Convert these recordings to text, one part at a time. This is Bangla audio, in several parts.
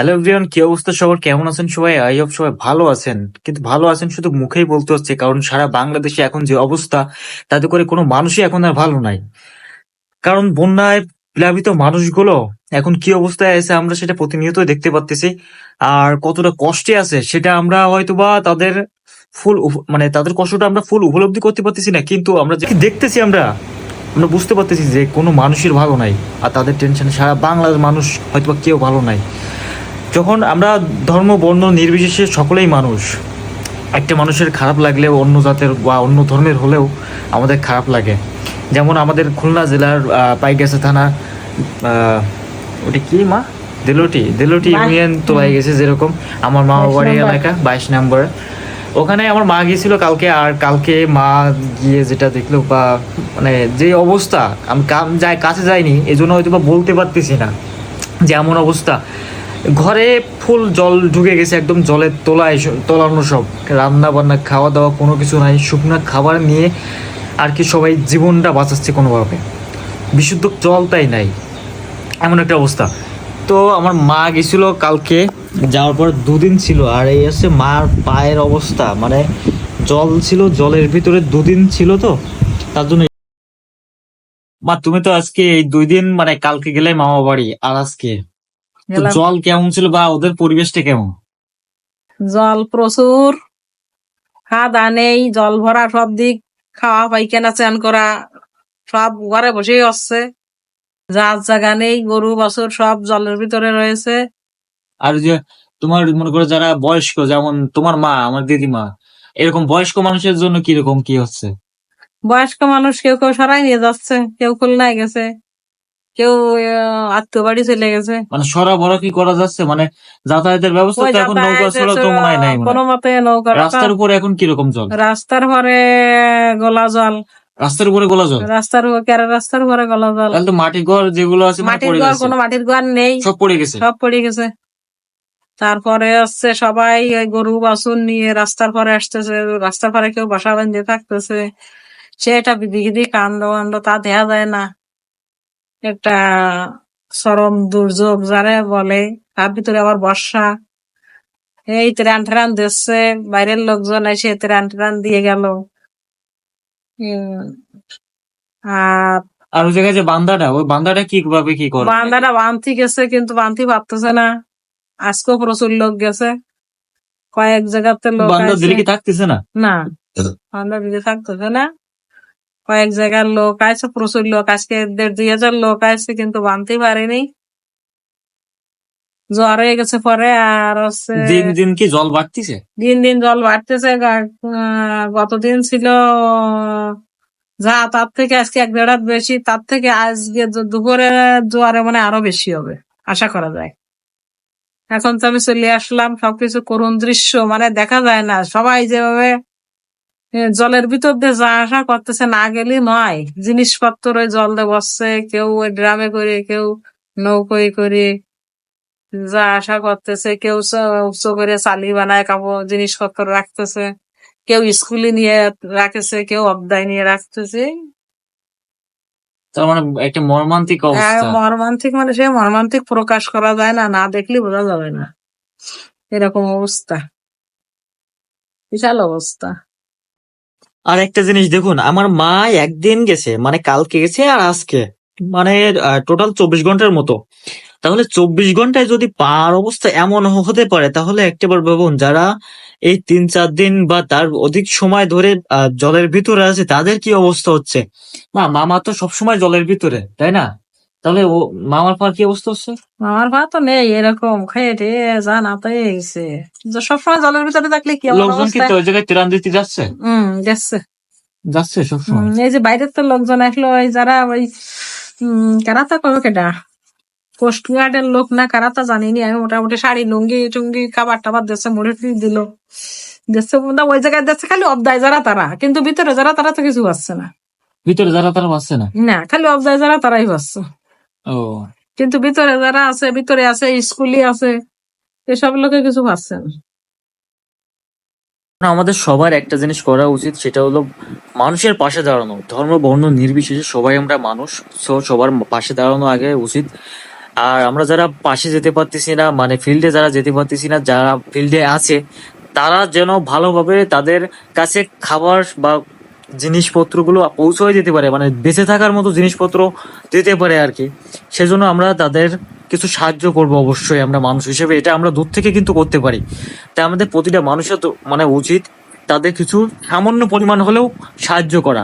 হ্যালো এভরিওয়ান, কি অবস্থা সবার? কেমন আছেন সবাই? আই হোপ সবাই ভালো আছেন। কিন্তু ভালো আছেন শুধু মুখেই বলতে হচ্ছে, কারণ সারা বাংলাদেশে এখন যে অবস্থা, তাতে করে কোনো মানুষই এখন আর ভালো নাই। কারণ বন্যায় প্লাবিত মানুষগুলো এখন কি অবস্থায় আছে আমরা সেটা প্রতিনিয়তই দেখতে পাচ্তেছি। আর কতটা কষ্টে আছে সেটা আমরা হয়তোবা তাদের মানে তাদের কষ্টটা আমরা ফুল উপলব্ধি করতে পারতেছি না, কিন্তু আমরা যে দেখতেছি আমরা আমরা বুঝতে পারতেছি যে কোনো মানুষের ভালো নাই। আর তাদের টেনশনে সারা বাংলার মানুষ হয়তোবা কেউ ভালো নাই। যখন আমরা ধর্ম বর্ণ নির্বিশেষে সকলেই মানুষ, একটা মানুষের খারাপ লাগলেও অন্য জাতের বা অন্য ধর্মের হলেও আমাদের খারাপ লাগে। যেমন আমাদের খুলনা জেলার পাইগাছা থানা, ওটা কি মা, দেলোটি ইউনিয়ন তোলাই গেছে, যেরকম আমার মামা বাড়ি এলাকা 22 নম্বর, ওখানে আমার মা গিয়েছিল কালকে। আর কালকে মা গিয়ে যেটা দেখলো বা মানে যে অবস্থা, আমি কাছে যাইনি এই জন্য হয়তো বা বলতে পারতেছি না যে এমন অবস্থা। ঘরে ফুল জল ঢুকে গেছে, একদম জলের তলানো সব, রান্না বান্না খাওয়া দাওয়া কোনো কিছু নাই, শুকনো খাবার নিয়ে আর কি সবাই জীবনটা বাঁচাচ্ছে কোনোভাবে। বিশুদ্ধ জল তাই নাই, এমন একটা অবস্থা। তো আমার মা গেছিল কালকে, যাওয়ার পর 2 দিন ছিল, আর এই হচ্ছে মার পায়ের অবস্থা, মানে জল ছিল, জলের ভিতরে 2 দিন ছিল, তো তার জন্য। মা তুমি তো আজকে এই 2 দিন মানে কালকে গেলে মামা বাড়ি, আর আজকে তো গেলাম। জল কেমন ছিল বা ওদের পরিবেশটা কেমন? জল প্রচুর, খাওয়া দাওয়া নেই, জল ভরা সব দিক, খাওয়া পায়খানা চান করা সব ঘরে বসেই হচ্ছে। যার জায়গা নেই, গরু বাছুর সব জলের ভিতরে রয়েছে। আর যে তোমার মনে করো যারা বয়স্ক, যেমন তোমার মা, আমার দিদিমা, এরকম বয়স্ক মানুষের জন্য কিরকম কি হচ্ছে? বয়স্ক মানুষ কেউ কেউ সরাই নিয়ে যাচ্ছে, কেউ খুলনায় গেছে, কেউ আত্মীয় বাড়ি চলে গেছে। মানে সরবরাহ কি করা যাচ্ছে? মানে যাতায়াতের ব্যবস্থা ওই তো এখন নৌকা যাতায়াতের ছাড়া তো মনে হয় নাই, মনে কোনো হয়। মতে নৌকা রাস্তার উপরে এখন কিরকম জল? রাস্তার পরে গলা জল, রাস্তার উপরে গোলা জল? রাস্তার উপরে গলা জল। তাহলে তো মাটির ঘর যেগুলো আছে মানে মাটির পড়ে ঘর, যাচ্ছে, কোনো মাটির ঘর নেই, সব পড়ে গেছে। সব পড়ে গেছে। তারপরে হচ্ছে সবাই ওই গরু বাছুর নিয়ে রাস্তার পরে আসতেছে, রাস্তার পরে কেউ বাসা বাঁধে থাকতেছে। সেটা বিধি কাণ্ড কাণ্ড তা দেখা যায় না, একটা চরম দুর্যোগ যারে বলে। তার ভিতরে আবার বর্ষা, এই ত্রাণ ট্রাণ দিচ্ছে, বাইরের লোকজন এসে ত্রাণ ট্রাণ দিয়ে গেল। উম, আর আর ওই জায়গায় যে বান্দাটা, ওই বান্দাটা কিভাবে কি করে? বান্দাটা বানতে গেছে কিন্তু বানতে পারতেছে না। আজকেও প্রচুর লোক গেছে, কয়েক জায়গাতে লোক বান্দা আছে। দিলে কি থাকতেছে না? না, বান্দা দিকে থাকতেছে না, কয়েক জায়গার লোক আছে, প্রচুর লোক, আজকে 1,500-2,000 লোক আছে, কিন্তু বানতেই পারেনি, জ্বর হয়ে গেছে পরে। আর হচ্ছে দিন দিন কি জল বাড়তিছে? দিন দিন জল বাড়তেছে। গতদিন ছিল যা, তার থেকে আজকে 1-1.5 হাত বেশি, তার থেকে আজকে দুপুরে জোয়ারে মানে আরো বেশি হবে আশা করা যায়। এখন তো আমি চলে আসলাম, সবকিছু করুণ দৃশ্য, মানে দেখা যায় না। সবাই যেভাবে জলের ভিতর দিয়ে যা আসা করতেছে, না গেলে নয়, জিনিসপত্র ওই জল দিয়ে বসছে, কেউ ওই ড্রামে করে, কেউ নৌকোয় করে যা আসা করতেছে, কেউ উঁচু করে চালি বানায় কাপড় জিনিসপত্র রাখতেছে, কেউ স্কুলে নিয়ে রাখতেছে, কেউ অবদায় নিয়ে রাখতেছে। তার মানে একটা মর্মান্তিক অবস্থা। মর্মান্তিক, মানে সে মর্মান্তিক প্রকাশ করা যায় না, না দেখলে বোঝা যাবে না, এরকম অবস্থা, বিশাল অবস্থা। আর একটা জিনিস দেখুন, আমার মা একদিন গেছে, মানে কালকে গেছে আর আজকে, মানে টোটাল 24 ঘন্টার মতো। তাহলে 24 ঘন্টায় যদি পার অবস্থা এমন হতে পারে, তাহলে একটাবার ভাবুন যারা এই 3-4 দিন বা তার অধিক সময় ধরে জলের ভিতরে আছে, তাদের কি অবস্থা হচ্ছে। মামা তো সবসময় জলের ভিতরে, তাই না? তাহলে ও মামার পার কি অবস্থা হচ্ছে? আমার ভা তো নেই, এরকম খেয়ে টেয়ে যা না তাই গেছে। সবসময় জলের ভিতরে থাকলে কি আমার লোকজন কি অবস্থা। তো ওই জায়গায় ত্রাণ দিতে যাচ্ছে? গেছে। যাচ্ছে সবসময়। এই যে বাইরের তো লোকজন আসলো, ওই যারা ওই কারাতা করবে কেটা, কোস্ট গার্ডের লোক না কারাতা জানিনি আমি, মোটামুটি শাড়ি লুঙ্গি টুঙ্গি খাবার টাবার দিচ্ছে, মুড়ি টুড়ি দিল দিচ্ছে, ওই জায়গায় দিচ্ছে খালি অবদায় যারা তারা, কিন্তু ভিতরে যারা তারা তো কিছু পাচ্ছে না। ভিতরে যারা তারা পাচ্ছে না? না, খালি অবদায় যারা তারাই পাচ্ছে, ও, কিন্তু ভিতরে যারা আছে, ভিতরে আছে, স্কুলে আছে, এসব লোকে কিছু পাচ্ছে না। না, আমাদের সবার একটা জিনিস করা উচিত, সেটা হলো মানুষের পাশে দাঁড়ানো। ধর্ম বর্ণ নির্বিশেষে সবাই আমরা মানুষ, সবার পাশে দাঁড়ানো আগে উচিত। আর আমরা যারা পাশে যেতে পারতেছি না, মানে ফিল্ডে যারা যেতে পারতেছি না, যারা ফিল্ডে আছে তারা যেন ভালোভাবে তাদের কাছে খাবার বা জিনিসপত্রগুলো পৌঁছে দিতে পারে, মানে বেঁচে থাকার মতো জিনিসপত্র দিতে পারে আর কি। সেজন্য আমরা তাদের কিছু সাহায্য করব, অবশ্যই আমরা মানুষ হিসেবে এটা আমরা দূর থেকে কিন্তু করতে পারি। তাই আমাদের প্রতিটা মানুষের তো মানে উচিত তাদের কিছু সামান্য পরিমাণ হলেও সাহায্য করা।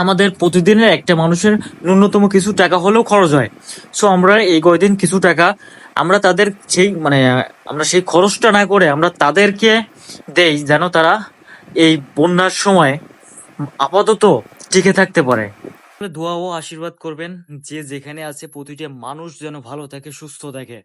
আমাদের প্রতিদিনের একটা মানুষের ন্যূনতম কিছু টাকা হলেও খরচ হয়। সো আমরা এই কয়দিন কিছু টাকা আমরা তাদের সেই মানে আমরা সেই খরচটা না করে আমরা তাদেরকে দেই, যেন তারা এই বন্যার সময় আপাতত টিকে থাকতে পারে। দোয়া ও আশীর্বাদ করবেন যে যেখানে আছে প্রতিটা মানুষ যেন ভালো থাকে, সুস্থ থাকে।